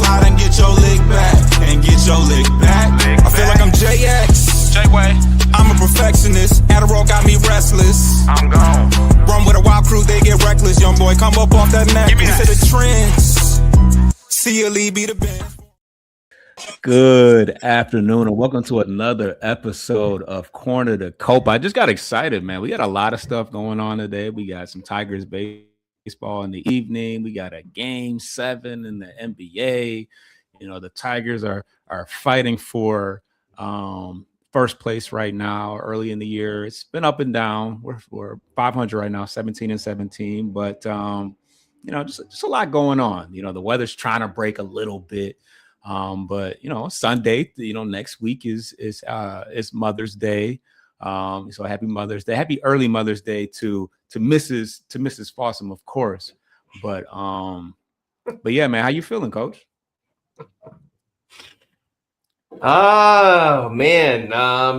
slide and get your lick back. And get your lick back. I feel like I'm JX. J-Way. I'm a perfectionist. Adderall got me restless. I'm gone. Run with a wild crew, they get reckless. Young boy, come up off that neck. Give me that. To the trends. See a lead, be the best. Good afternoon and welcome to another episode of Corner to Cope. I just got excited, man. We got a lot of stuff going on today. We got some Tigers baseball in the evening. We got a game 7 in the NBA. You know, the Tigers are fighting for first place right now. Early in the year, it's been up and down. We're 500 right now, 17-17. But you know, just a lot going on. You know, the weather's trying to break a little bit. But you know, Sunday, you know, next week is Mother's Day. So happy Mother's Day, happy early Mother's Day to Mrs. Fossum, of course. But yeah, man, how you feeling, Coach? Oh man,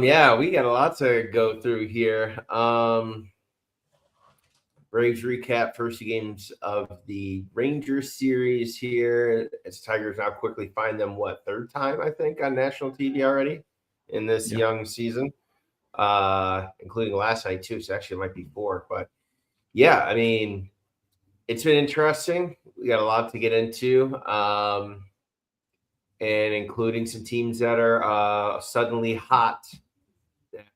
yeah, we got a lot to go through here. Braves recap first two games of the Rangers series here as Tigers now quickly find them third time I think on national TV already in this young season, including last night too. So actually it might be 4, but yeah, I mean it's been interesting. We got a lot to get into, and including some teams that are suddenly hot.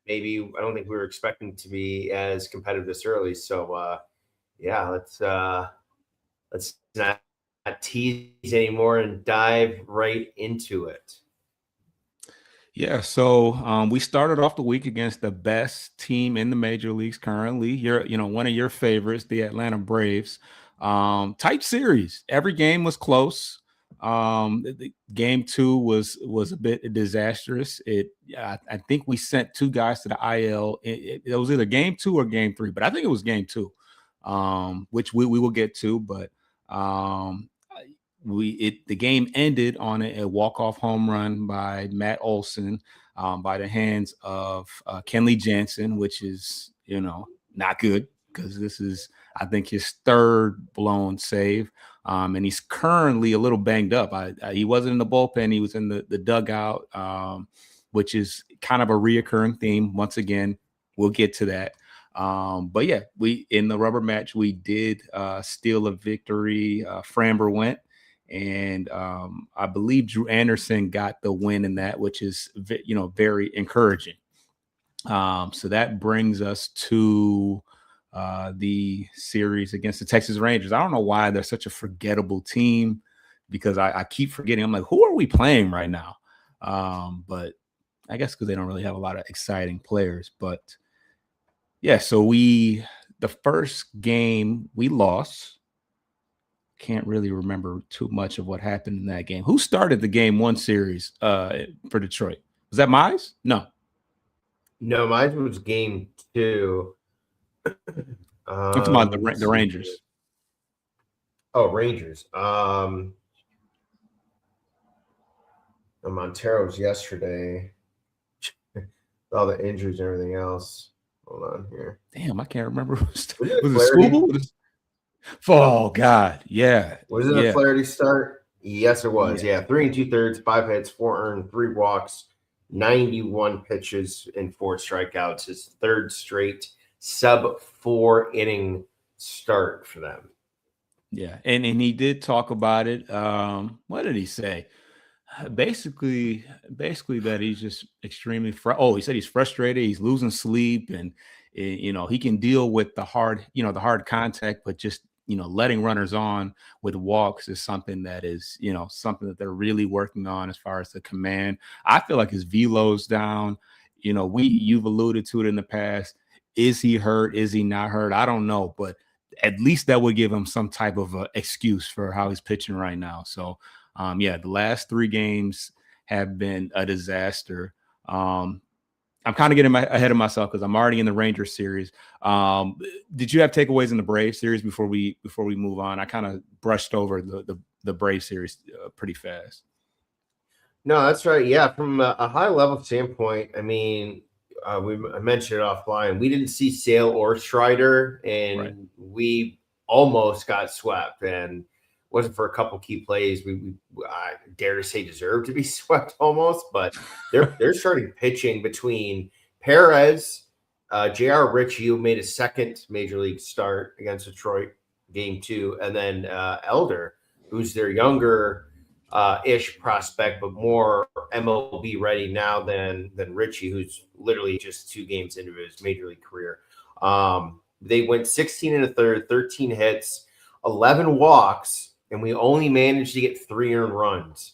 Maybe I don't think we were expecting to be as competitive this early. So yeah, let's not tease anymore and dive right into it. Yeah, so we started off the week against the best team in the major leagues currently. One of your favorites, the Atlanta Braves. Tight series. Every game was close. The game 2 was a bit disastrous. I think we sent 2 guys to the IL. It was either game 2 or game 3, but I think it was game 2, which we will get to. But the game ended on a walk-off home run by Matt Olson by the hands of Kenley Jansen, which is, you know, not good because this is, I think, his 3rd blown save. And he's currently a little banged up. He wasn't in the bullpen. He was in the dugout, which is kind of a reoccurring theme. Once again, we'll get to that. But yeah, in the rubber match, we did steal a victory. Framber went. And I believe Drew Anderson got the win in that, which is, you know, very encouraging. So that brings us to the series against the Texas Rangers. I don't know why they're such a forgettable team, because I keep forgetting. I'm like, who are we playing right now? But I guess because they don't really have a lot of exciting players. But yeah, so the first game we lost. Can't really remember too much of what happened in that game. Who started the game 1 series for Detroit? Was that Mize? No, Mize was game 2. I'm talking about the Rangers. Oh, Rangers. Montero's yesterday. All the injuries and everything else. Hold on here. Damn, I can't remember. Was it School? Oh God, yeah. Was it a Flaherty start? Yes, it was. Yeah, 3 2/3, 5 hits, 4 earned, 3 walks, 91 pitches, and 4 strikeouts. His 3rd straight sub-4 inning start for them. Yeah, and he did talk about it. What did he say? Basically that he's just extremely he said he's frustrated. He's losing sleep, and you know, he can deal with the hard contact, but just, you know, letting runners on with walks is something that is, you know, something that they're really working on as far as the command. I feel like his velo's down. You know, you've alluded to it in the past. Is he hurt? Is he not hurt? I don't know, but at least that would give him some type of excuse for how he's pitching right now. So, yeah, the last 3 games have been a disaster. I'm kind of getting ahead of myself because I'm already in the Rangers series. Did you have takeaways in the Braves series before we move on? I kind of brushed over the Braves series pretty fast. No, that's right. Yeah, from a high level standpoint, I mean, I mentioned it offline. We didn't see Sale or Strider, and we almost got swept. And wasn't for a couple key plays, we I dare to say deserve to be swept almost. But they're starting pitching between Perez, J.R. Ritchie, who made his second major league start against Detroit, game 2, and then Elder, who's their younger ish prospect, but more MLB ready now than Ritchie, who's literally just 2 games into his major league career. They went 16 and a third, 13 hits, 11 walks, and we only managed to get 3 earned runs.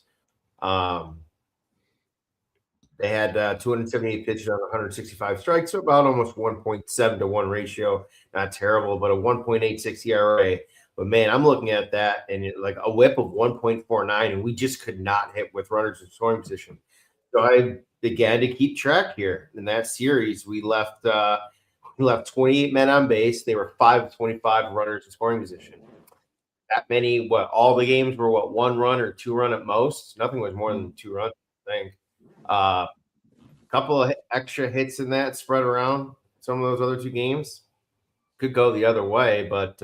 They had 278 pitches on 165 strikes, so about almost 1.7 to 1 ratio. Not terrible, but a 1.86 ERA. But man, I'm looking at that and like a whip of 1.49, and we just could not hit with runners in scoring position. So I began to keep track here. In that series, we left 28 men on base. They were 5 of 25 runners in scoring position. That many, all the games were 1 run or 2 run at most. Nothing was more than 2 runs, I think. Couple of extra hits in that spread around some of those other 2 games. Could go the other way, but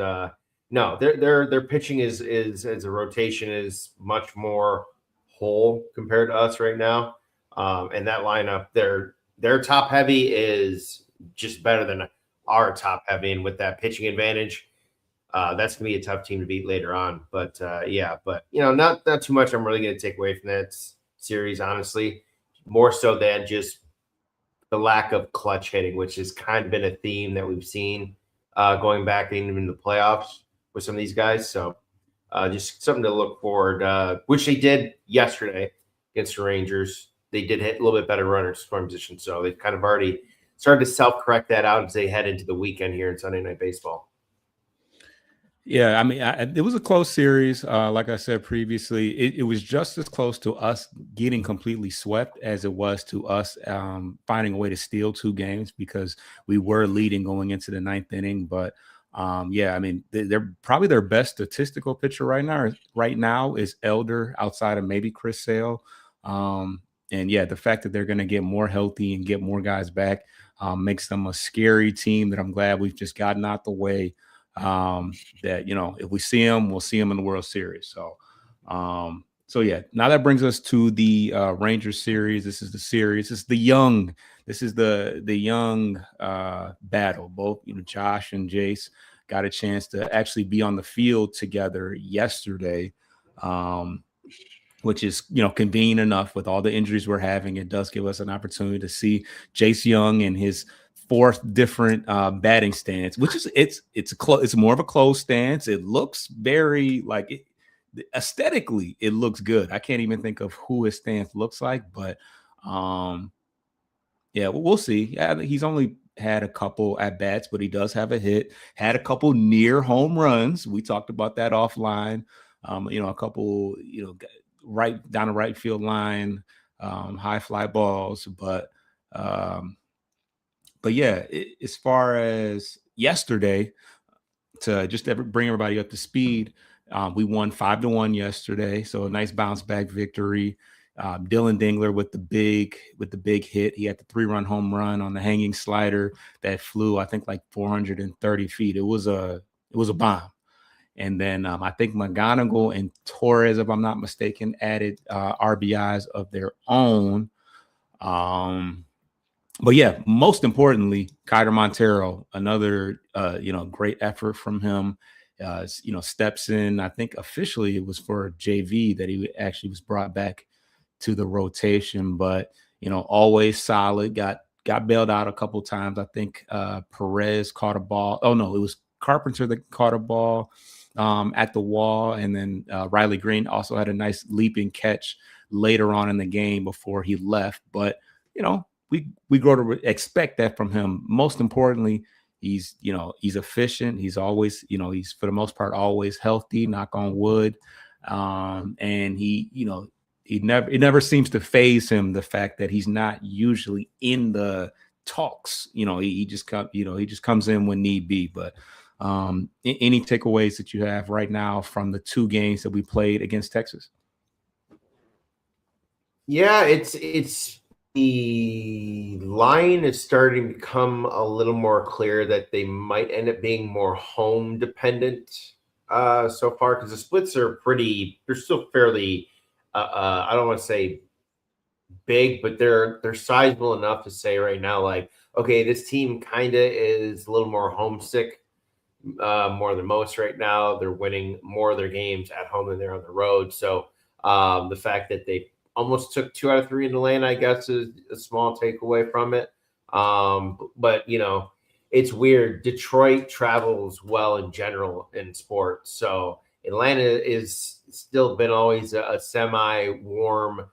no, their pitching is as a rotation is much more whole compared to us right now. And that lineup, their top heavy is just better than our top heavy, and with that pitching advantage, that's gonna be a tough team to beat later on. But not too much I'm really gonna take away from that series, honestly. More so than just the lack of clutch hitting, which has kind of been a theme that we've seen going back even in the playoffs with some of these guys. So just something to look forward, which they did yesterday against the Rangers. They did hit a little bit better runners scoring position. So they've kind of already started to self-correct that out as they head into the weekend here in Sunday Night Baseball. Yeah, I mean, it was a close series. Like I said previously, it was just as close to us getting completely swept as it was to us finding a way to steal 2 games, because we were leading going into the 9th inning. But yeah, I mean, they're probably their best statistical pitcher right now is Elder, outside of maybe Chris Sale. And yeah, the fact that they're going to get more healthy and get more guys back makes them a scary team that I'm glad we've just gotten out the way. That, if we see them, we'll see them in the World Series. So yeah, now that brings us to the Rangers series. This is the series. This is the young battle. Both, Josh and Jace got a chance to actually be on the field together yesterday, which is, convenient enough with all the injuries we're having. It does give us an opportunity to see Jace Young and his 4th different batting stance, which is it's more of a closed stance. It looks very aesthetically, it looks good. I can't even think of who his stance looks like, but yeah, we'll see. Yeah, he's only had a couple at bats, but he does have a hit. Had a couple near home runs. We talked about that offline. A couple, right down the right field line, high fly balls, but yeah, as far as yesterday, to just bring everybody up to speed, we won 5-1 yesterday, so a nice bounce back victory. Dylan Dingler with the big hit. He had the 3-run home run on the hanging slider that flew, I think, like 430 feet. It was a bomb. And then I think McGonigal and Torres, if I'm not mistaken, added RBIs of their own. But yeah, most importantly, Keider Montero, another great effort from him. Steps in. I think officially it was for JV that he actually was brought back to the rotation, but always solid. Got bailed out a couple times. I think Perez caught a ball. Oh no, it was Carpenter that caught a ball at the wall, and then Riley Green also had a nice leaping catch later on in the game before he left. But we grow to expect that from him. Most importantly, he's efficient. He's always, he's for the most part always healthy, knock on wood. And it never seems to faze him, the fact that he's not usually in the talks. He just comes in when need be. But any takeaways that you have right now from the 2 games that we played against Texas? Yeah, it's the line is starting to become a little more clear that they might end up being more home dependent so far because the splits are they're still fairly, I don't want to say big, but they're sizable enough to say right now, like, okay, this team kind of is a little more homesick, more than most right now. They're winning more of their games at home than they're on the road. So the fact that they almost took 2 out of 3 in Atlanta, I guess, is a small takeaway from it. But it's weird. Detroit travels well in general in sports. So Atlanta is still been always a semi-warm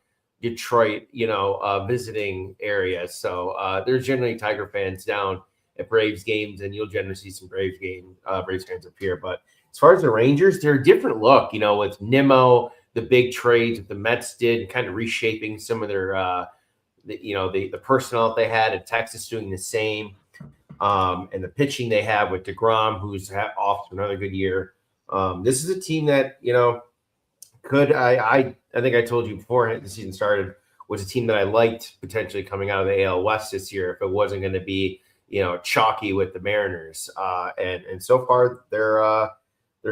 Detroit, visiting area. So there's generally Tiger fans down at Braves games, and you'll generally see some Braves fans up here. But as far as the Rangers, they're a different look, with Nimmo, the big trades that the Mets did, kind of reshaping some of their, the personnel that they had, and Texas doing the same. And the pitching they have with DeGrom, who's off to another good year. This is a team that, I think I told you before the season started, was a team that I liked potentially coming out of the AL West this year if it wasn't going to be, chalky with the Mariners. And so far they're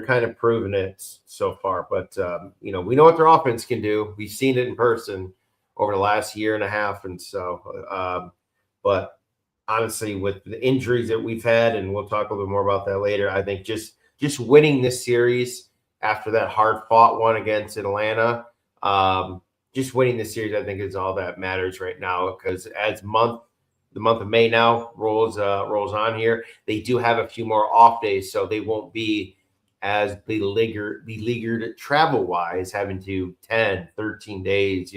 kind of proving it so far. But we know what their offense can do. We've seen it in person over the last year and a half, and so. But honestly, with the injuries that we've had, and we'll talk a little bit more about that later, I think just winning this series after that hard-fought one against Atlanta, just winning this series, I think, is all that matters right now. Because as the month of May now rolls on here, they do have a few more off days, so they won't be as beleaguered travel-wise, having to 10, 13 days,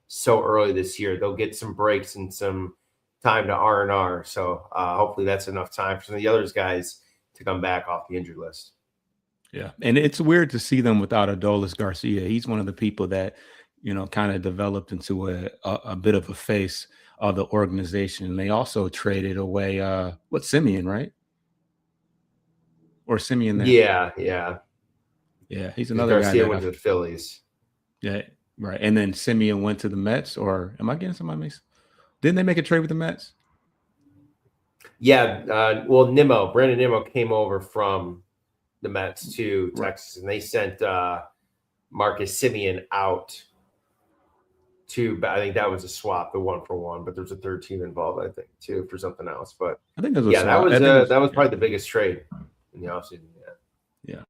so early this year. They'll get some breaks and some time to R&R. So hopefully that's enough time for some of the other guys to come back off the injury list. Yeah. And it's weird to see them without Adolis Garcia. He's one of the people that, kind of developed into a bit of a face of the organization. They also traded away Simeon, right? Or Simeon there. Yeah. He's another Garcia guy. Went to the Phillies. Yeah. Right. And then Simeon went to the Mets, or am I getting somebody mixed? Didn't they make a trade with the Mets? Yeah. Brandon Nimmo came over from the Mets to Texas, and they sent Marcus Simeon out I think that was a swap, the 1-for-1, but there's a third team involved, I think, too, for something else. But I think that was probably the biggest trade in the offseason. Yeah.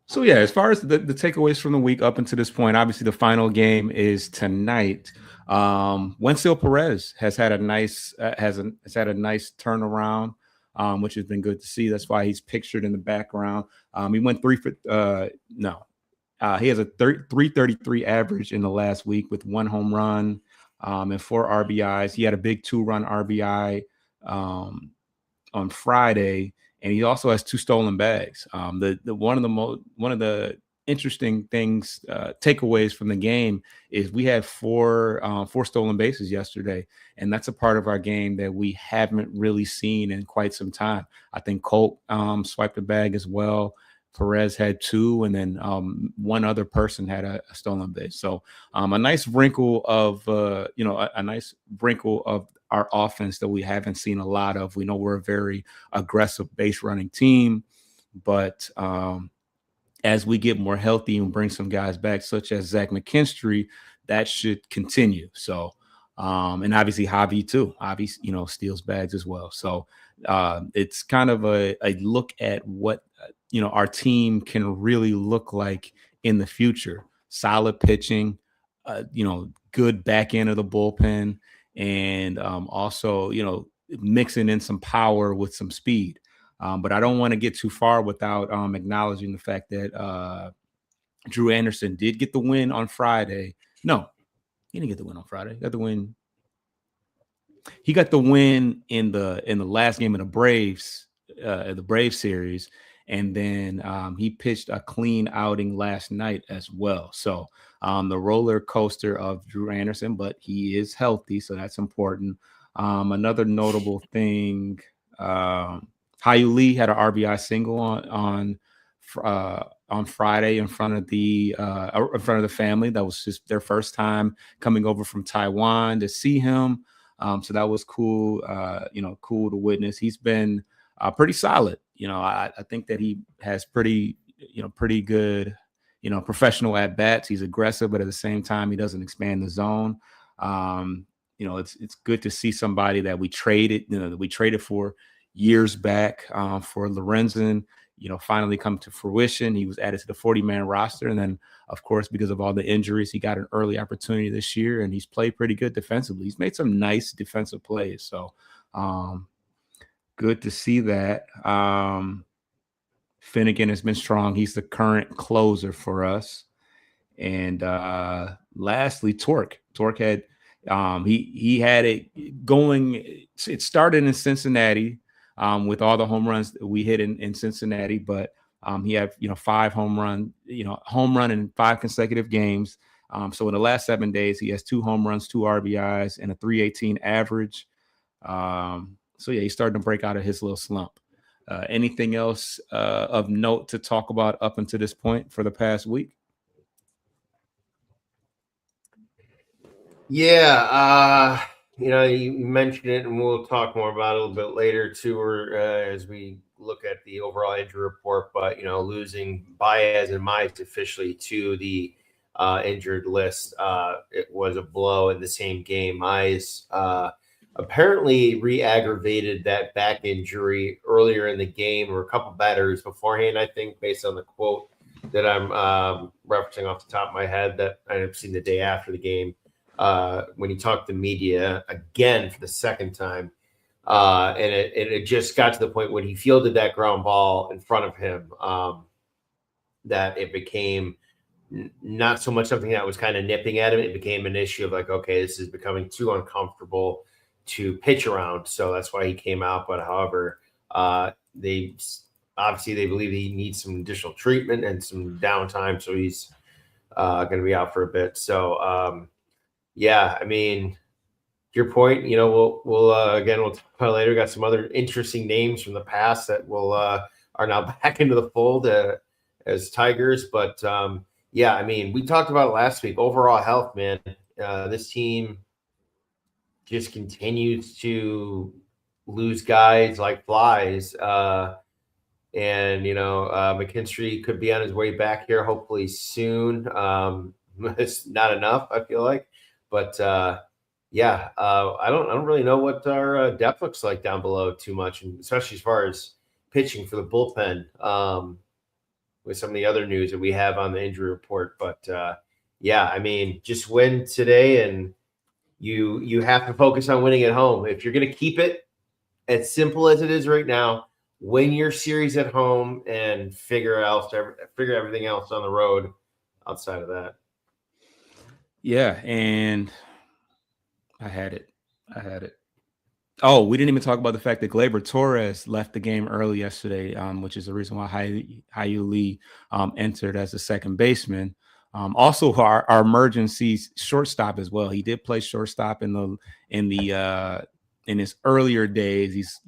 So yeah, as far as the takeaways from the week up until this point, obviously the final game is tonight. Wenceel Perez has had a nice turnaround, which has been good to see. That's why he's pictured in the background. He went he has a 333 average in the last week with 1 home run and 4 RBIs. He had a big 2-run RBI on Friday, and he also has 2 stolen bags. One of the interesting things, takeaways from the game, is we had 4 stolen bases yesterday, and that's a part of our game that we haven't really seen in quite some time. I think Colt swiped a bag as well. Perez had 2, and then one other person had a stolen base. So a nice wrinkle of our offense that we haven't seen a lot of. We know we're a very aggressive base running team, but as we get more healthy and bring some guys back, such as Zach McKinstry, that should continue. So, and obviously Javi too. Javi, steals bags as well. So it's kind of a look at what, our team can really look like in the future. Solid pitching, good back end of the bullpen, and also, mixing in some power with some speed. But I don't want to get too far without acknowledging the fact that Drew Anderson did get the win on Friday. No, he didn't get the win on Friday. He got the win. He got the win in the last game of the Braves series, and then he pitched a clean outing last night as well. So the roller coaster of Drew Anderson, but he is healthy, so that's important. Another notable thing. Hyu Lee had an RBI single on Friday in front of the family. That was just their first time coming over from Taiwan to see him. So that was cool. Cool to witness. He's been pretty solid. I think that he has pretty good, professional at bats. He's aggressive, but at the same time, he doesn't expand the zone. It's good to see somebody that we traded for years back for Lorenzen, finally come to fruition. He was added to the 40-man roster. And then, of course, because of all the injuries, he got an early opportunity this year, and he's played pretty good defensively. He's made some nice defensive plays. So good to see that. Finnegan has been strong. He's the current closer for us. And lastly, Torque. Torque had he had it going. It started in Cincinnati with all the home runs that we hit in Cincinnati, but he had 5 home run in 5 consecutive games. So in the last 7 days, he has 2 home runs, 2 RBIs, and a 318 average. So yeah, he's starting to break out of his little slump. Anything else of note to talk about up until this point for the past week? Yeah, you mentioned it, and we'll talk more about it a little bit later too, or as we look at the overall injury report. But losing Baez and Mize officially to the injured list, it was a blow in the same game. Mize apparently re-aggravated that back injury earlier in the game, or a couple batters beforehand, I think, based on the quote that I'm referencing off the top of my head that I've seen the day after the game. When he talked to media again for the second time, and it just got to the point when he fielded that ground ball in front of him, that it became not so much something that was kind of nipping at him. It became an issue of like, okay, this is becoming too uncomfortable to pitch around. So that's why he came out. But however, they believe he needs some additional treatment and some downtime. So he's going to be out for a bit. So, yeah, I mean, your point, we'll talk about it later. We got some other interesting names from the past that are now back into the fold as Tigers. But yeah, I mean, we talked about it last week. Overall health, man. This team just continues to lose guys like flies. And McKinstry could be on his way back here, hopefully soon. It's not enough, I feel like. But yeah, I don't really know what our depth looks like down below too much, and especially as far as pitching for the bullpen with some of the other news that we have on the injury report. But yeah, I mean, just win today, and you have to focus on winning at home. If you're going to keep it as simple as it is right now, win your series at home and figure everything else on the road outside of that. Yeah, and I had it. Oh, we didn't even talk about the fact that Gleyber Torres left the game early yesterday, which is the reason why Hye-Yu Lee entered as a second baseman. Also, our emergency shortstop as well. He did play shortstop in his earlier days. He's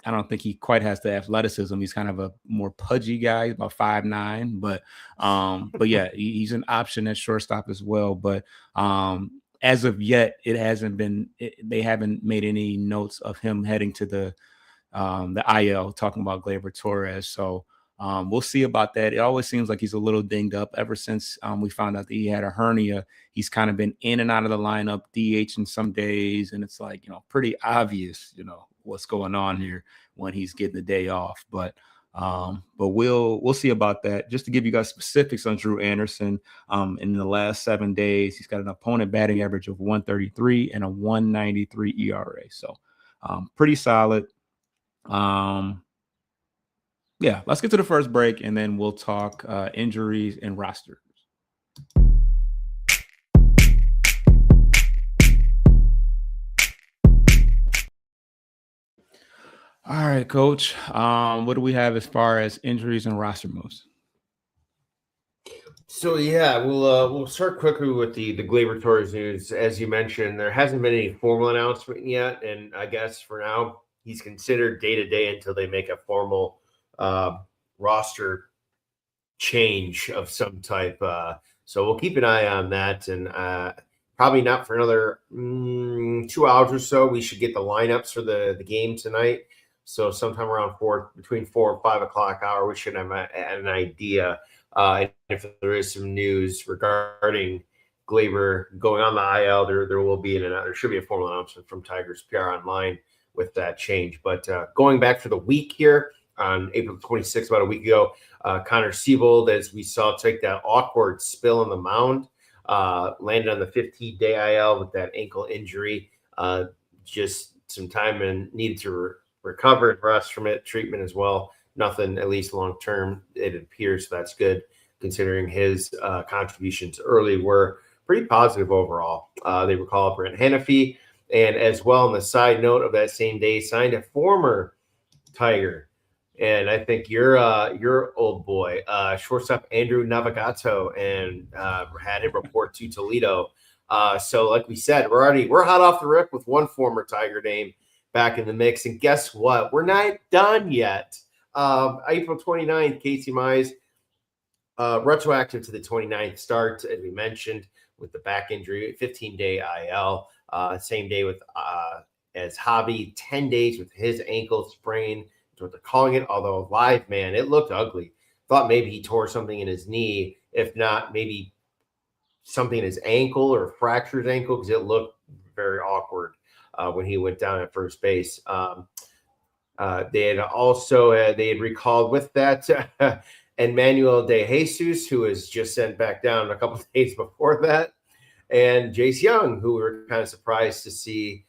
I don't think he quite has the athleticism. He's kind of a more pudgy guy, about 5'9", but yeah, he's an option at shortstop as well. But as of yet, they haven't made any notes of him heading to the IL, talking about Gleyber Torres. So we'll see about that. It always seems like he's a little dinged up ever since we found out that he had a hernia. He's kind of been in and out of the lineup, DH in some days. And it's like, pretty obvious, what's going on here when he's getting the day off. But we'll see about that. Just to give you guys specifics on Drew Anderson, in the last 7 days, he's got an opponent batting average of 133 and a 193 ERA. So pretty solid. Yeah, let's get to the first break, and then we'll talk injuries and rosters. All right, Coach. What do we have as far as injuries and roster moves? So yeah, we'll start quickly with the Gleyber Torres news. As you mentioned, there hasn't been any formal announcement yet, and I guess for now he's considered day-to-day until they make a formal roster change of some type. So we'll keep an eye on that, and probably not for another 2 hours or so. We should get the lineups for the game tonight. So sometime around between 4 and 5 o'clock hour, we should have an idea. And if there is some news regarding Glaber going on the IL, there will be there should be a formal announcement from Tigers PR Online with that change. But going back for the week here on April 26th, about a week ago, Connor Siebold, as we saw, take that awkward spill on the mound, landed on the 15-day IL with that ankle injury. Just some time and needed to recover and rest from it, treatment as well. Nothing, at least long term, it appears. So that's good, considering his contributions early were pretty positive overall. They recall Brent Hennefy, and as well, on the side note of that same day, signed a former Tiger, and I think your old boy, shortstop Andrew Navagato, and had him report to Toledo. So like we said, we're hot off the rip with one former Tiger name back in the mix. And guess what? We're not done yet. April 29th, Casey Mize, retroactive to the 29th start, as we mentioned, with the back injury, 15-day IL. Same day with as Hobby, 10 days with his ankle sprain, is what they're calling it. Although live, man, it looked ugly. Thought maybe he tore something in his knee. If not, maybe something in his ankle or fractured his ankle, because it looked very awkward when he went down at first base. They had recalled with that Emmanuel De Jesus, who was just sent back down a couple of days before that, and Jace Young, who we were kind of surprised to see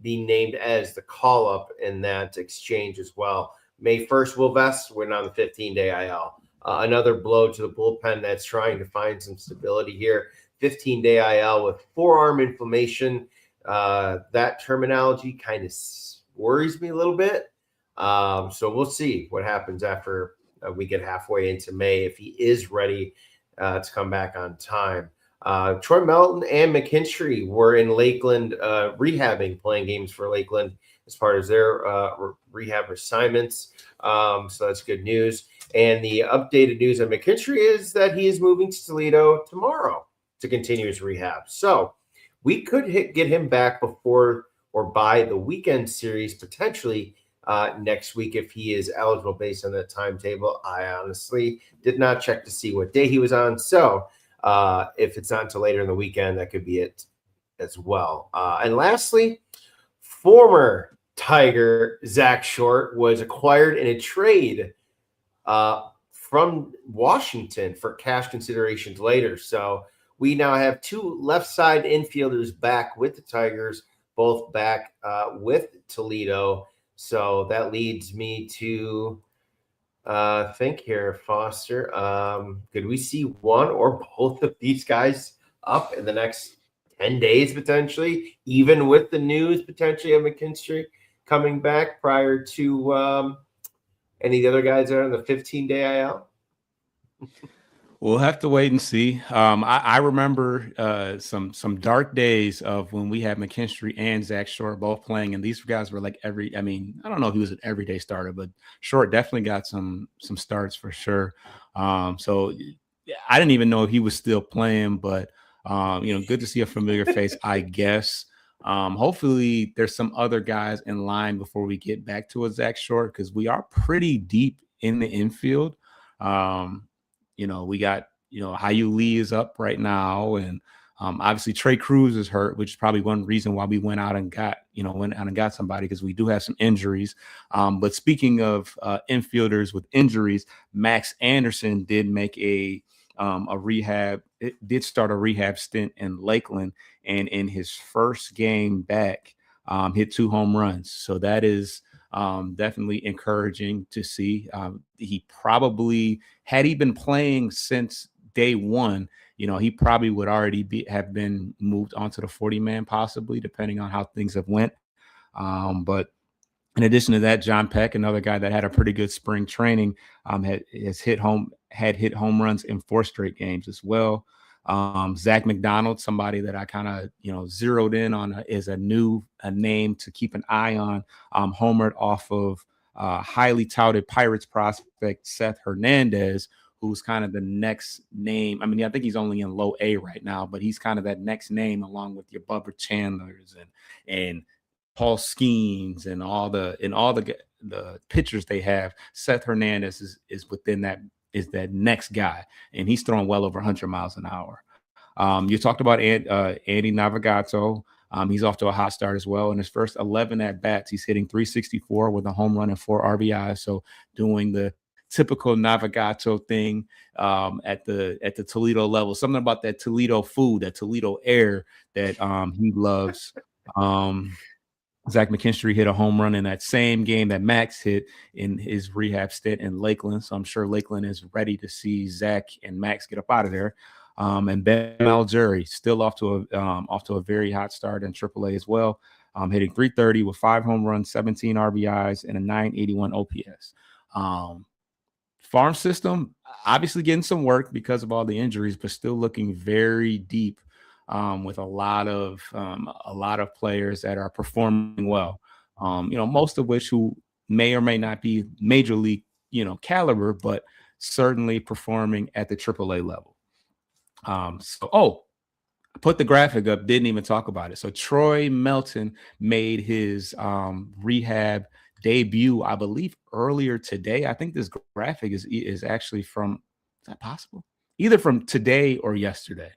be named as the call-up in that exchange as well. May 1st, Will Vest went on the 15-day IL. Another blow to the bullpen that's trying to find some stability here. 15-day IL with forearm inflammation. That terminology kind of worries me a little bit. So we'll see what happens after we get halfway into May, if he is ready to come back on time. Troy Melton and McKinstry were in Lakeland rehabbing, playing games for Lakeland as part of their rehab assignments. So that's good news. And the updated news on McKinstry is that he is moving to Toledo tomorrow to continue his rehab. So we could get him back before or by the weekend series, potentially next week, if he is eligible based on that timetable. I honestly did not check to see what day he was on. So if it's not until later in the weekend, that could be it as well. And lastly, former Tiger Zach Short was acquired in a trade from Washington for cash considerations later. So we now have two left side infielders back with the Tigers, both back with Toledo. So that leads me to think here, Foster. Could we see one or both of these guys up in the next 10 days potentially, even with the news potentially of McKinstry coming back prior to any of the other guys that are on the 15-day IL? We'll have to wait and see. I remember some dark days of when we had McKinstry and Zach Short both playing, and these guys were like I don't know if he was an everyday starter, but Short definitely got some starts for sure. So I didn't even know if he was still playing, but good to see a familiar face, I guess. Hopefully there's some other guys in line before we get back to a Zach Short, because we are pretty deep in the infield. We got, Hyu Lee is up right now. And obviously Trey Cruz is hurt, which is probably one reason why we went out and got somebody, because we do have some injuries. But speaking of infielders with injuries, Max Anderson did make a rehab. It did start a rehab stint in Lakeland, and in his first game back, hit 2 home runs. So that is definitely encouraging to see. He probably, had he been playing since day one, he probably would already have been moved onto the 40-man, possibly, depending on how things have went. But in addition to that, John Peck, another guy that had a pretty good spring training, had hit home runs in 4 straight games as well. Zach McDonald, somebody that I kind of, zeroed in on is a name to keep an eye on. Homered off of highly touted Pirates prospect Seth Hernandez, who's kind of the next name. I mean, I think he's only in low A right now, but he's kind of that next name along with your Bubba Chandlers and Paul Skeens and all the pitchers they have, Seth Hernandez is within that next guy, and he's throwing well over 100 miles an hour. You talked about Andy Navigato. He's off to a hot start as well. In his first 11 at bats, he's hitting 364 with a home run and 4 RBIs. So doing the typical Navigato thing at the Toledo level. Something about that Toledo food, that Toledo air that he loves. Zach McKinstry hit a home run in that same game that Max hit in his rehab stint in Lakeland. So I'm sure Lakeland is ready to see Zach and Max get up out of there. And Ben Malzuri still off to a very hot start in AAA as well, hitting 330 with 5 home runs, 17 RBIs, and a 981 OPS. Farm system obviously getting some work because of all the injuries, but still looking very deep with a lot of players that are performing well. Most of which who may or may not be major league caliber, but certainly performing at the AAA level. I put the graphic up, didn't even talk about it. So Troy Melton made his rehab debut, I believe, earlier today. I think this graphic is actually from, is that possible? Either from today or yesterday.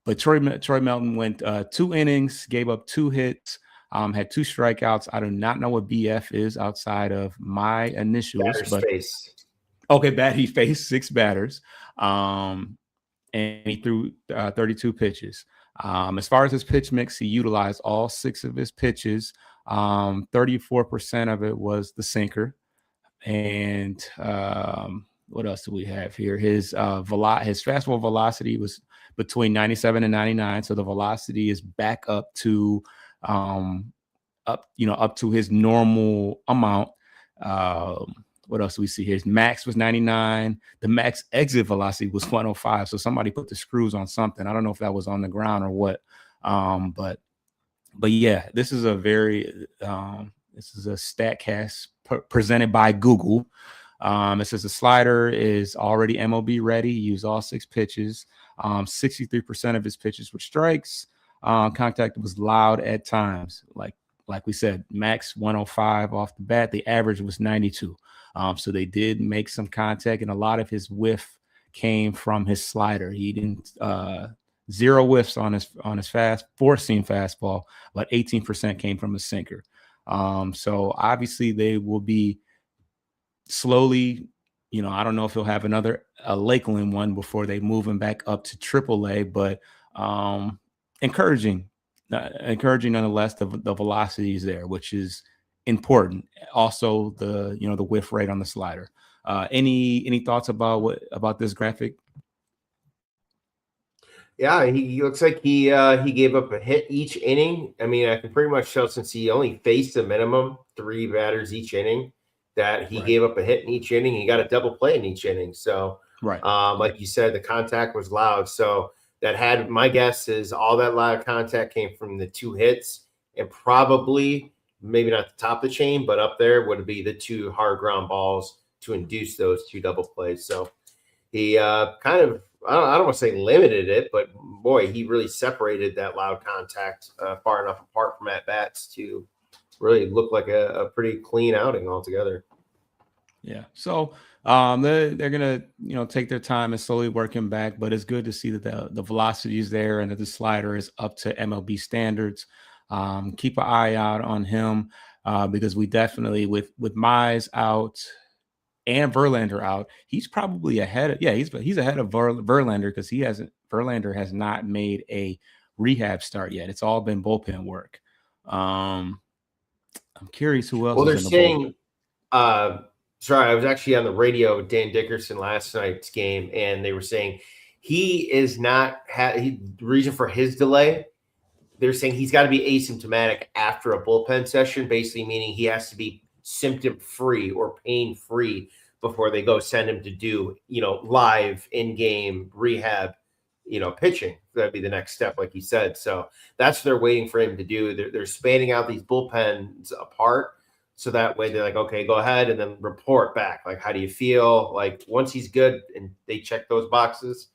But Troy Melton went 2 innings, gave up 2 hits, had 2 strikeouts. I do not know what BF is outside of my initials. He faced 6 batters. And he threw 32 pitches. As far as his pitch mix, he utilized all 6 of his pitches. 34% of it was the sinker. And what else do we have here? His fastball velocity was between 97 and 99. So the velocity is back up to up to his normal amount. What else do we see here? His max was 99. The max exit velocity was 105. So somebody put the screws on something. I don't know if that was on the ground or what. But yeah, this is a StatCast presented by Google. It says the slider is already MLB ready. He used all 6 pitches. 63% of his pitches were strikes. Contact was loud at times. Like we said, max 105 off the bat. The average was 92. So they did make some contact, and a lot of his whiff came from his slider. He didn't 0 whiffs on his 4-seam fastball, but 18% came from his sinker. So obviously they will be slowly, I don't know if he'll have another Lakeland one before they move him back up to AAA, but encouraging nonetheless. The velocity is there, which is important. Also, the whiff rate on the slider. Any thoughts about this graphic? Yeah, he looks like he gave up a hit each inning. I mean, I can pretty much tell, since he only faced a minimum 3 batters each inning, that he gave up a hit in each inning. He got a double play in each inning. So, like you said, the contact was loud. So my guess is all that loud contact came from the 2 hits, and probably maybe not the top of the chain, but up there would be the 2 hard ground balls to induce those 2 double plays. So he kind of, I don't want to say limited it, but boy, he really separated that loud contact far enough apart from at bats to really look like a pretty clean outing altogether. Yeah. So they're gonna take their time and slowly work him back, but it's good to see that the velocity is there and that the slider is up to MLB standards. Keep an eye out on him because we definitely, with Mize out and Verlander out, he's probably ahead of he's ahead of Verlander because Verlander has not made a rehab start yet. It's all been bullpen work. I'm curious who else. Well, they're saying sorry, I was actually on the radio with Dan Dickerson last night's game, and they were saying he is not the reason for his delay. They're saying he's got to be asymptomatic after a bullpen session, basically meaning he has to be symptom-free or pain-free before they go send him to do, live in-game rehab, pitching. That'd be the next step, like you said. So that's what they're waiting for him to do. They're spanning out these bullpens apart. So that way they're like, okay, go ahead and then report back. Like, how do you feel? Like, once he's good and they check those boxes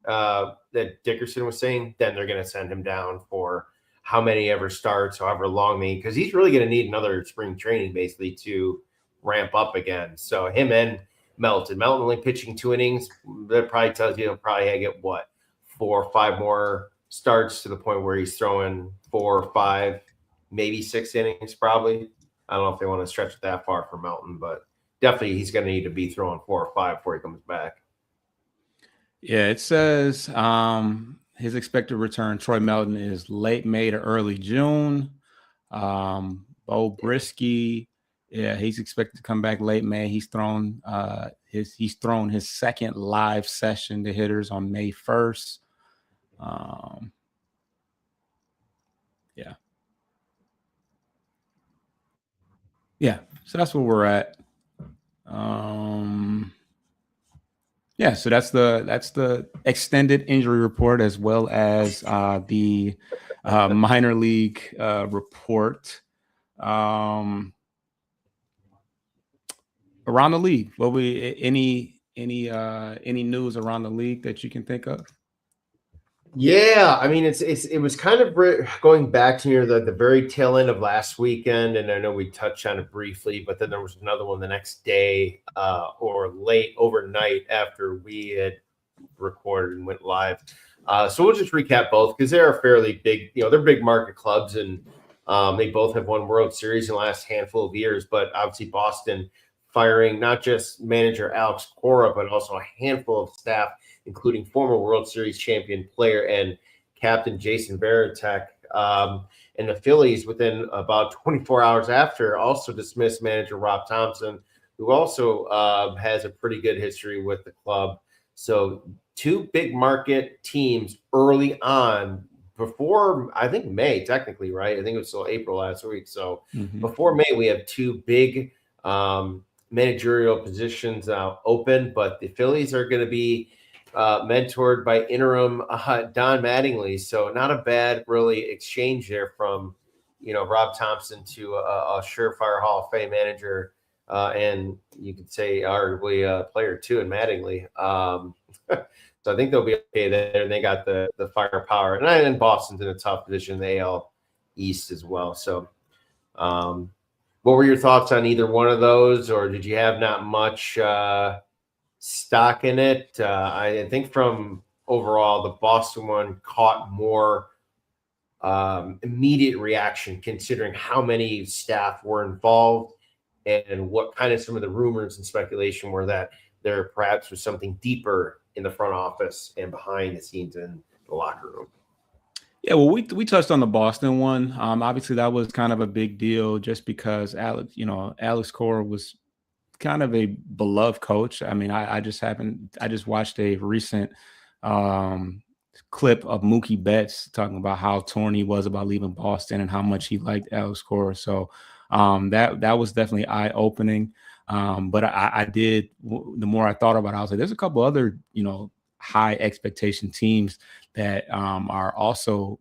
that Dickerson was saying, then they're going to send him down for how many ever starts, however long because he's really going to need another spring training basically to ramp up again. So him and Melton only pitching 2 innings. That probably tells you he'll probably get 4 or 5 more starts to the point where he's throwing 4 or 5, maybe 6 innings probably. I don't know if they want to stretch it that far for Melton, but definitely he's going to need to be throwing 4 or 5 before he comes back. Yeah, it says his expected return, Troy Melton, is late May to early June. Bo Brisky, yeah, he's expected to come back late May. He's thrown his second live session to hitters on May 1st. Yeah, so that's where we're at. Yeah, so that's the extended injury report as well as the minor league report. Around the league, any news around the league that you can think of? Yeah, I mean it was kind of going back to near the very tail end of last weekend, and I know we touched on it briefly, but then there was another one the next day or late overnight after we had recorded and went live. So we'll just recap both because they are fairly big, they're big market clubs, and they both have won World Series in the last handful of years. But obviously Boston firing not just manager Alex Cora, but also a handful of staff, including former World Series champion player and captain Jason Varitek. And the Phillies, within about 24 hours after, also dismissed manager Rob Thompson, who also has a pretty good history with the club. So 2 big market teams early on, before, I think, May, technically, right? I think it was still April last week. So before May, we have 2 big managerial positions open, but the Phillies are going to be mentored by interim Don Mattingly. So not a bad, really, exchange there from, Rob Thompson to a surefire Hall of Fame manager, and you could say arguably a player too in Mattingly. So I think they'll be okay there, and they got the firepower. And Boston's in a tough position in the AL East as well. So what were your thoughts on either one of those, or did you have not much stock in it? I think from overall, the Boston one caught more immediate reaction considering how many staff were involved and what kind of some of the rumors and speculation were that there perhaps was something deeper in the front office and behind the scenes in the locker room. Yeah, well, we touched on the Boston one. Obviously, that was kind of a big deal just because Alex Cora was kind of a beloved coach. I mean, I just watched a recent clip of Mookie Betts talking about how torn he was about leaving Boston and how much he liked Alex Cora. So that was definitely eye-opening. But the more I thought about it, I was like, there's a couple other, high expectation teams that are also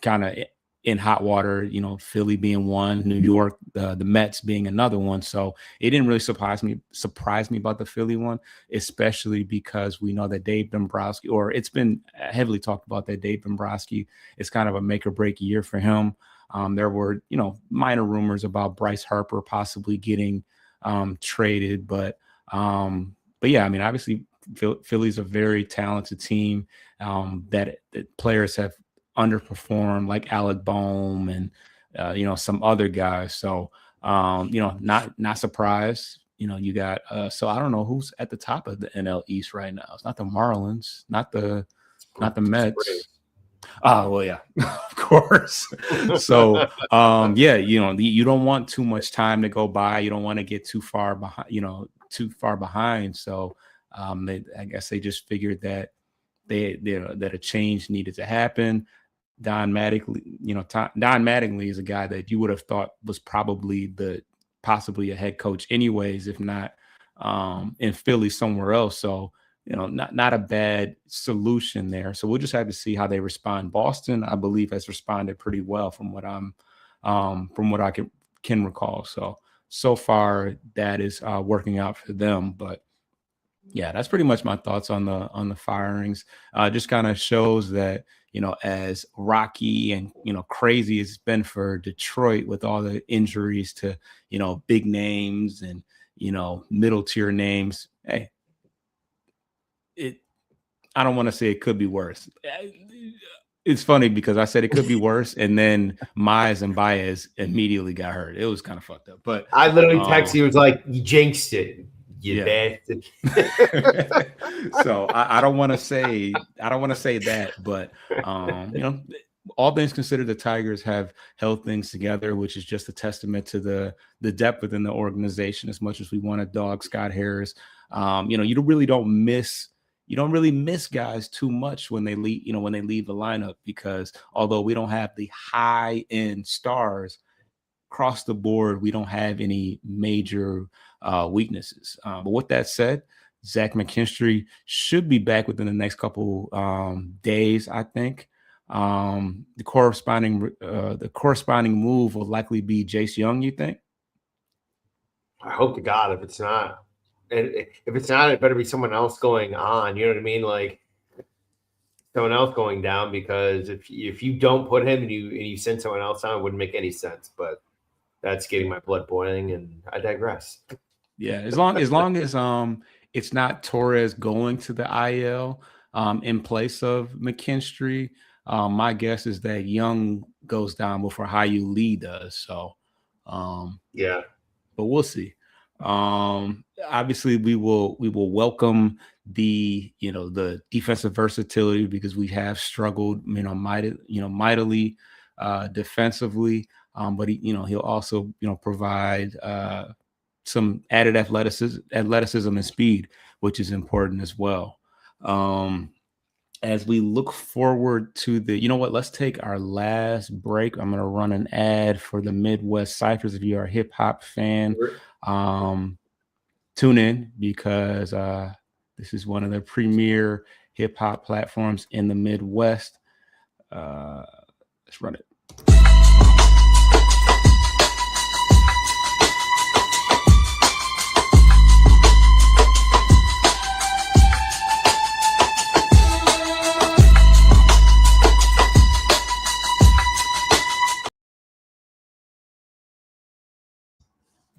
kind of in hot water, Philly being one, New York, the Mets being another one. So it didn't really surprise me about the Philly one, especially because we know that Dave Dombrowski, or it's been heavily talked about that Dave Dombrowski is kind of a make or break year for him. There were, minor rumors about Bryce Harper possibly getting traded, but yeah, I mean, obviously Philly's a very talented team that players have underperformed, like Alec Bohm and some other guys. So not surprised. You got so I don't know who's at the top of the NL East right now. It's not the Marlins, not the Mets. Oh, well, yeah, of course. So yeah, you don't want too much time to go by. You don't want to get too far behind. So I guess they just figured that that a change needed to happen. Don Mattingly is a guy that you would have thought was probably possibly a head coach anyways, if not in Philly somewhere else. So, not a bad solution there. So we'll just have to see how they respond. Boston, I believe, has responded pretty well from what I can recall. So far that is working out for them. But Yeah, that's pretty much my thoughts on the firings. Just kind of shows that, as rocky and crazy it's been for Detroit with all the injuries to big names and middle tier names. Hey, it I don't want to say it could be worse. It's funny because I said it could be worse, and then Mize and Baez immediately got hurt. It was kind of fucked up. But I literally texted you, was like, you jinxed it. You bastard. So I don't want to say that, but all things considered, the Tigers have held things together, which is just a testament to the depth within the organization. As much as we want to dog Scott Harris, you don't really miss guys too much when they leave the lineup, because although we don't have the high end stars across the board, we don't have any major weaknesses. But with that said, Zach McKinstry should be back within the next couple days, I think. The corresponding move will likely be Jace Young, you think? I hope to God if it's not. And if it's not, it better be someone else going on. You know what I mean? Like someone else going down, because if you don't put him and you send someone else on, it wouldn't make any sense. But that's getting my blood boiling, and I digress. Yeah, as long as it's not Torres going to the IL in place of McKinstry, my guess is that Young goes down before Hyu Lee does. So yeah, but we'll see. Obviously we will welcome the defensive versatility, because we have struggled mightily defensively, but he'll also provide some added athleticism and speed, which is important as well. As we look forward to let's take our last break. I'm going to run an ad for the Midwest Ciphers. If you are a hip hop fan, tune in, because this is one of the premier hip hop platforms in the Midwest. Let's run it.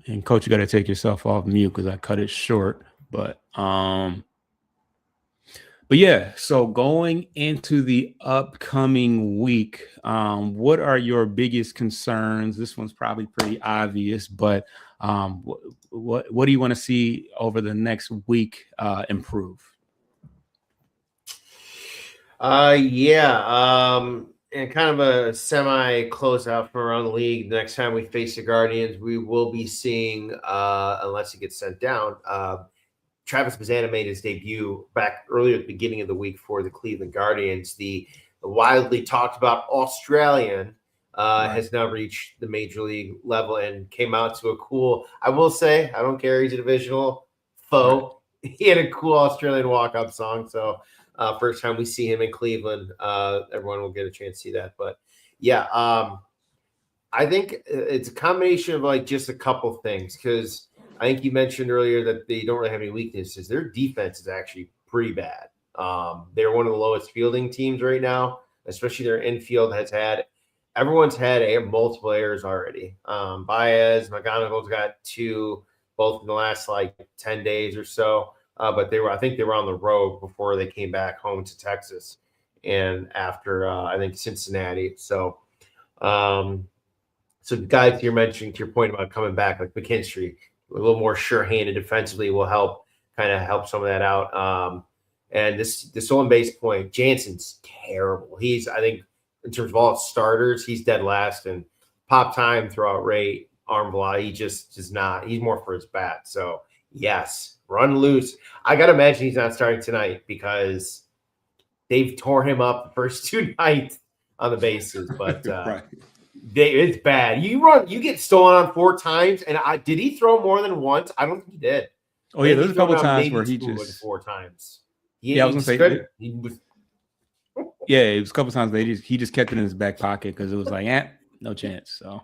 And Coach, you got to take yourself off mute because I cut it short. But yeah, so going into the upcoming week, what are your biggest concerns? This one's probably pretty obvious, but what do you want to see over the next week improve? And kind of a semi closeout from around the league. The next time we face the Guardians, we will be seeing, unless he gets sent down, Travis Bazzana made his debut back earlier at the beginning of the week for the Cleveland Guardians. The widely talked about Australian has now reached the major league level and came out to a cool, I will say, I don't care, he's a divisional foe. Right. He had a cool Australian walk-up song, so first time we see him in Cleveland, everyone will get a chance to see that. But yeah, I think it's a combination of like just a couple things, because I think you mentioned earlier that they don't really have any weaknesses. Their defense is actually pretty bad. They're one of the lowest fielding teams right now, especially their infield everyone's had multiple errors already. Baez, McGonigal's got 2, both in the last like 10 days or so. But I think they were on the road before they came back home to Texas, and after I think Cincinnati. So, so the guys you're mentioning, to your point about coming back, like McKinstry, a little more sure-handed defensively will help some of that out. And this on base point, Jansen's terrible. I think in terms of all starters, he's dead last, and pop time, throwout rate, arm velocity, he just is not. He's more for his bat. So yes. Run loose. I got to imagine he's not starting tonight, because they've tore him up the first 2 nights on the bases. But right. It's bad. You get stolen on 4 times. And did he throw more than once? I don't think he did. Oh, yeah, there's a couple times where he just. Like 4 times. I was going to say. It was a couple times he just kept it in his back pocket, because it was like, no chance. So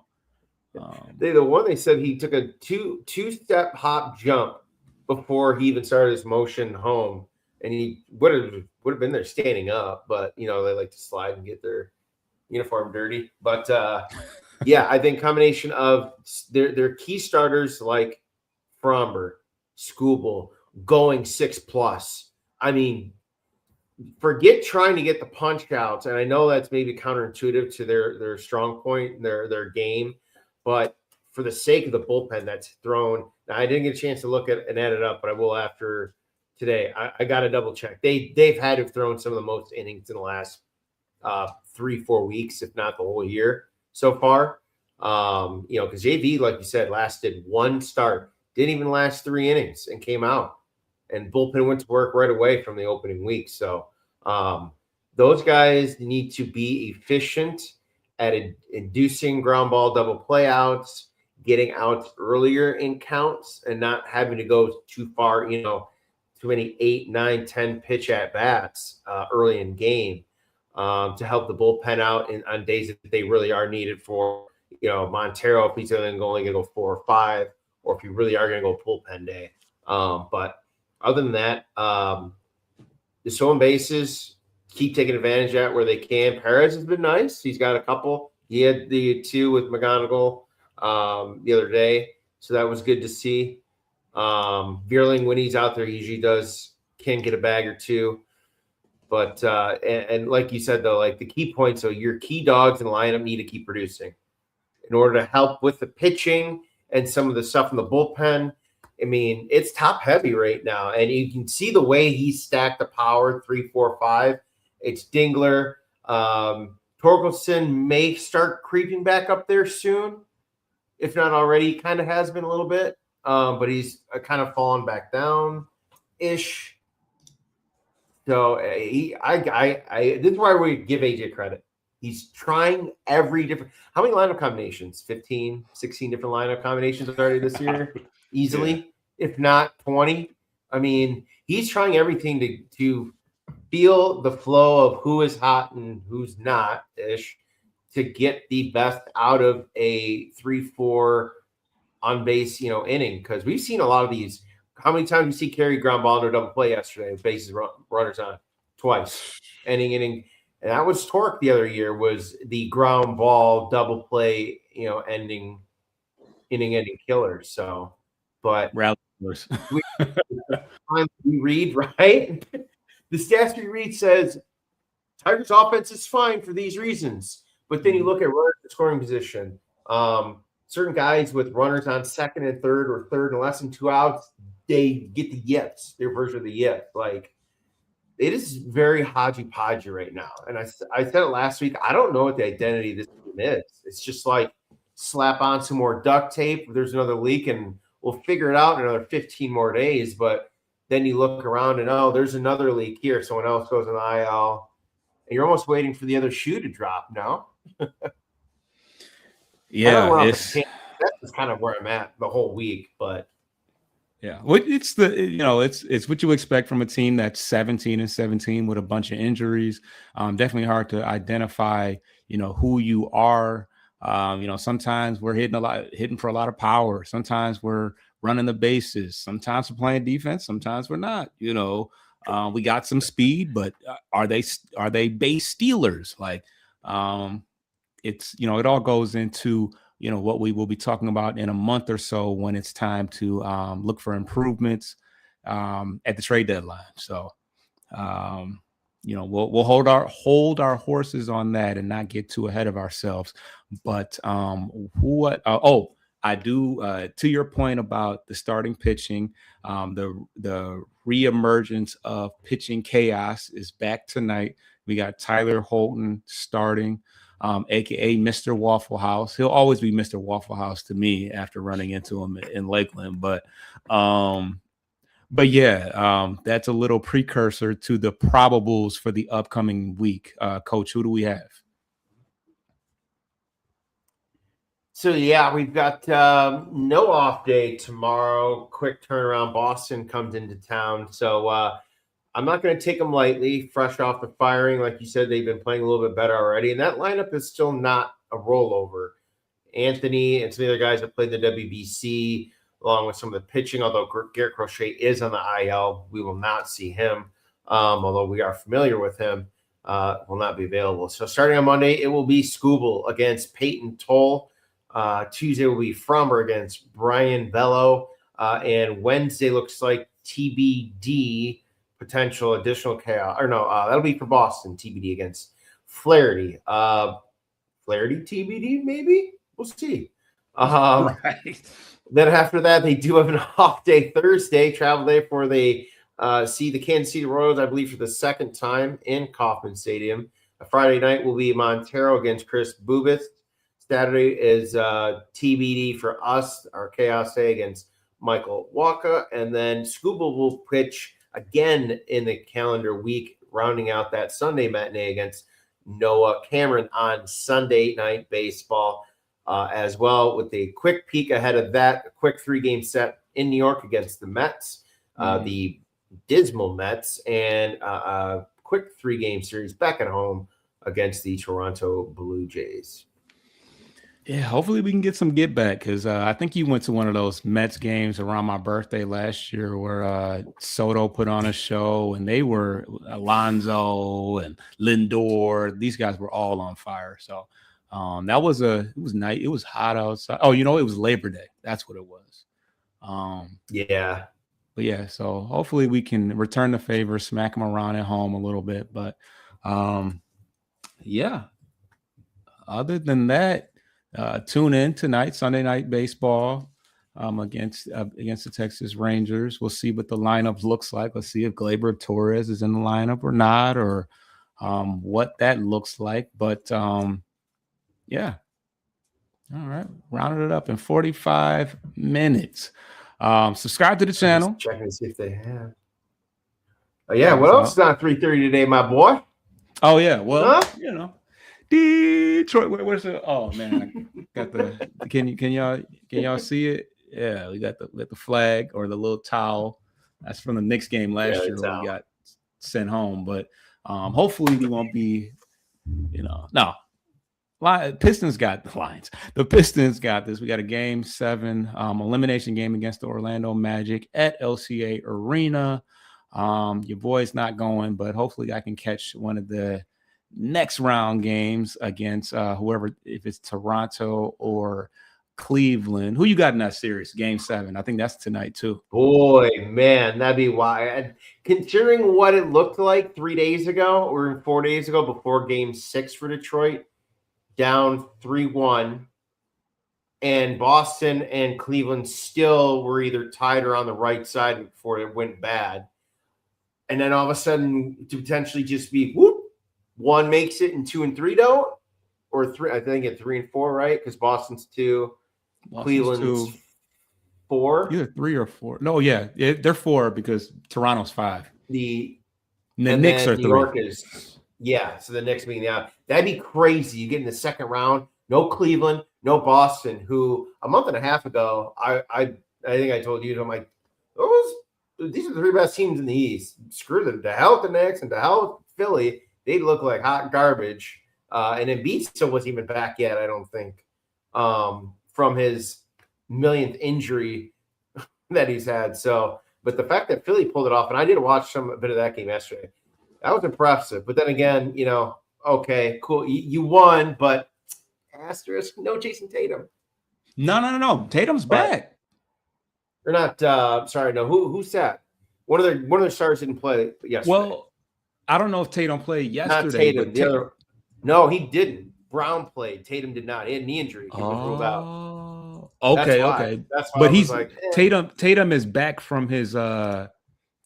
they said he took a two-step hop jump before he even started his motion home, and he would have been there standing up, but they like to slide and get their uniform dirty. But yeah, I think combination of their key starters like Fromber, Skubal going 6+. I mean, forget trying to get the punch outs, and I know that's maybe counterintuitive to their strong point and their game, but for the sake of the bullpen that's thrown. Now, I didn't get a chance to look at and add it up, but I will after today. I got to double check. They've had to have thrown some of the most innings in the last 3-4 weeks, if not the whole year so far. Because JV, like you said, lasted one start, didn't even last 3 innings and came out, and bullpen went to work right away from the opening week. So those guys need to be efficient at inducing ground ball double play outs, getting outs earlier in counts, and not having to go too far, too many 8, 9, 10 pitch at bats early in game to help the bullpen out on days that they really are needed for, Montero, if he's only going to go 4 or 5, or if you really are going to go bullpen day. But other than that, the stolen bases, keep taking advantage of it where they can. Perez has been nice. He's got a couple. He had the 2 with McGonigal the other day, so that was good to see. Vierling, when he's out there, he usually can get a bag or 2. But and like you said, though, like the key points, so your key dogs in the lineup need to keep producing in order to help with the pitching and some of the stuff in the bullpen. I mean, it's top heavy right now, and you can see the way he stacked the power 3, 4, 5. It's Dingler. Torkelson may start creeping back up there soon, if not already. Kind of has been a little bit, but he's kind of fallen back down ish. So this is why we give AJ credit. He's trying every different. How many lineup combinations? 15, 16 different lineup combinations already this year, easily, if not 20. I mean, he's trying everything to feel the flow of who is hot and who's not ish to get the best out of a 3-4 on base, inning. Because we've seen a lot of these. How many times you see Carey ground ball under double play yesterday with bases runners on? Twice. Inning. And that was Torque the other year, was the ground ball double play, inning killer. So, but we read, right? The stats we read says Tigers offense is fine for these reasons. But then you look at runners in scoring position. Certain guys with runners on second and third, or third and less than 2 outs, they get the yips, their version of the yip. Like, it is very hodgy-podgy right now. And I said it last week, I don't know what the identity of this team is. It's just like slap on some more duct tape. There's another leak, and we'll figure it out in another 15 more days. But then you look around and, there's another leak here. Someone else goes on the IL. And you're almost waiting for the other shoe to drop now. Yeah, that's kind of where I'm at the whole week, but yeah, well, it's it's what you expect from a team that's 17-17 with a bunch of injuries. Definitely hard to identify, who you are. Sometimes we're hitting for a lot of power. Sometimes we're running the bases. Sometimes we're playing defense. Sometimes we're not. We got some speed, but are they base stealers? Like, it's it all goes into what we will be talking about in a month or so when it's time to look for improvements at the trade deadline. So we'll hold our horses on that and not get too ahead of ourselves. But I do to your point about the starting pitching, the reemergence of pitching chaos is back tonight. We got Tyler Holton starting, aka Mr. Waffle House. He'll always be Mr. Waffle House to me after running into him in Lakeland. But yeah, that's a little precursor to the probables for the upcoming week. Coach, who do we have? So, yeah, we've got no off day tomorrow. Quick turnaround. Boston comes into town. So I'm not going to take them lightly, fresh off the firing. Like you said, they've been playing a little bit better already. And that lineup is still not a rollover. Anthony and some of the other guys that played the WBC, along with some of the pitching. Although Garrett Crochet is on the IL, we will not see him. Although we are familiar with him, will not be available. So starting on Monday, it will be Skubal against Peyton Toll. Tuesday will be Frommer against Brian Bello. And Wednesday looks like TBD, potential additional chaos. Or no, that'll be for Boston, TBD against Flaherty. Flaherty TBD, maybe? We'll see. Right. Then after that, they do have an off day Thursday, travel day for the see the Kansas City Royals, I believe, for the second time in Kauffman Stadium. Friday night will be Montero against Chris Bubith. Saturday is TBD for us, our Chaos Day against Michael Wacha. And then Skubal will pitch again in the calendar week, rounding out that Sunday matinee against Noah Cameron on Sunday Night Baseball as well, with a quick peek ahead of that, a quick 3-game set in New York against the Mets, the dismal Mets, and a quick 3-game series back at home against the Toronto Blue Jays. Yeah, hopefully we can get some get back, because I think you went to one of those Mets games around my birthday last year where Soto put on a show, and they were Alonso and Lindor. These guys were all on fire. So it was night. It was hot outside. Oh, it was Labor Day. That's what it was. Yeah. But yeah, so hopefully we can return the favor, smack them around at home a little bit. But yeah, other than that, tune in tonight, Sunday Night Baseball against the Texas Rangers. We'll see what the lineup looks like. Let's see if Gleyber Torres is in the lineup or not, or what that looks like. But yeah. All right. Rounded it up in 45 minutes. Subscribe to the channel. Checking to see if they have. Oh, yeah. What else is on 3:30 today, my boy? Oh, yeah. Well, Detroit. Where's the? Oh man, got the. Can y'all see it? Yeah, we got the flag or the little towel. That's from the Knicks game last year where we got sent home. But hopefully we won't be. No. Pistons got the Lions. The Pistons got this. We got a Game 7 elimination game against the Orlando Magic at LCA Arena. Your boy's not going, but hopefully I can catch one of the next round games against whoever, if it's Toronto or Cleveland. Who you got in that series? Game 7. I think that's tonight too. Boy, man, that'd be wild. Considering what it looked like 3 days ago or 4 days ago before Game 6 for Detroit, down 3-1, and Boston and Cleveland still were either tied or on the right side before it went bad. And then all of a sudden to potentially just be one makes it and 2 and 3 don't, or 3. I think at 3 and 4, right? Because Boston's 2, Cleveland's 4. Either 3 or 4. No, yeah, they're 4 because Toronto's 5. The Knicks are 3. New York is so the Knicks being out. That'd be crazy. You get in the second round, no Cleveland, no Boston, who a month and a half ago, I think I told you, I'm like, these are the 3 best teams in the East. Screw them. To hell with the Knicks and to hell with Philly. They look like hot garbage. And Embiid still wasn't even back yet, I don't think, from his millionth injury that he's had. So, but the fact that Philly pulled it off, and I did watch a bit of that game yesterday, that was impressive. But then again, okay, cool. You won, but asterisk, no Jason Tatum. No. Tatum's back. They're not. Sorry, no. Who's that? One of their stars didn't play yesterday. Well, I don't know if Tatum played yesterday. Not Tatum. The other. No, he didn't. Brown played. Tatum did not. He had a knee injury. He was ruled out. Okay. That's why but he's like Tatum is back from his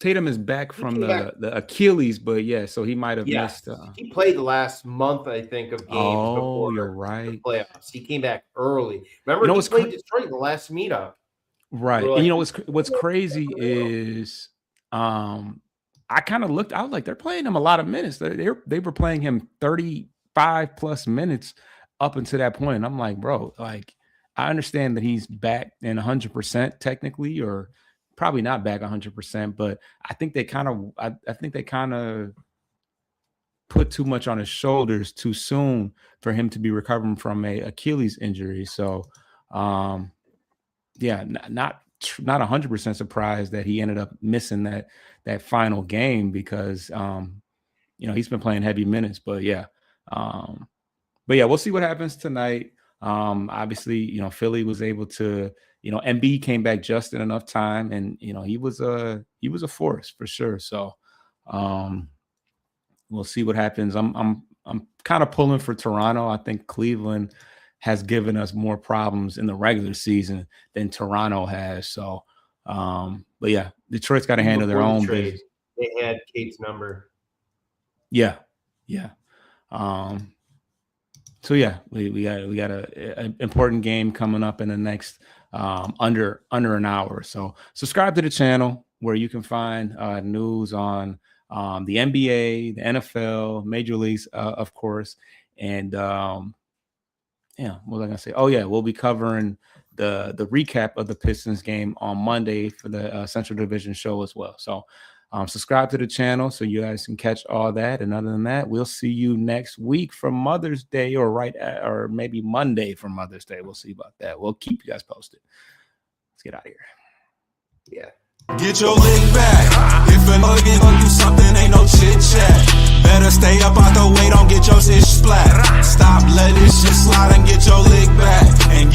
Tatum is back from the Achilles, but yeah, so he might have missed. He played the last month, I think, of games before you're right. The playoffs. He came back early. Remember, he played Detroit in the last meetup. Right. And what's crazy is I kind of looked, I was like, they're playing him a lot of minutes. They were playing him 35 plus minutes up until that point. And I'm like, bro, like, I understand that he's back in 100% technically, or probably not back 100%, but I think they kind of put too much on his shoulders too soon for him to be recovering from a Achilles injury. So, not not 100% surprised that he ended up missing that final game because he's been playing heavy minutes. But yeah, we'll see what happens tonight. Obviously, Philly was able to, Embiid came back just in enough time, and he was a force for sure. So we'll see what happens. I'm kind of pulling for Toronto. I think Cleveland has given us more problems in the regular season than Toronto has. So, but yeah, Detroit's got to handle their own business. They had Kate's number. Yeah. So yeah, we got an important game coming up in the next under an hour. So subscribe to the channel where you can find news on the NBA, the NFL, Major Leagues, of course, and what was I gonna say? Oh yeah, we'll be covering the recap of the Pistons game on Monday for the Central Division show as well. So subscribe to the channel so you guys can catch all that. And other than that, we'll see you next week for Mother's Day, or maybe Monday for Mother's Day. We'll see about that. We'll keep you guys posted. Let's get out of here. Yeah. Get your lick back. If a nugget gon' do something, ain't no chit chat. Better stay up out the way, don't get your shit splat. Stop letting this shit slide and get your lick back. And get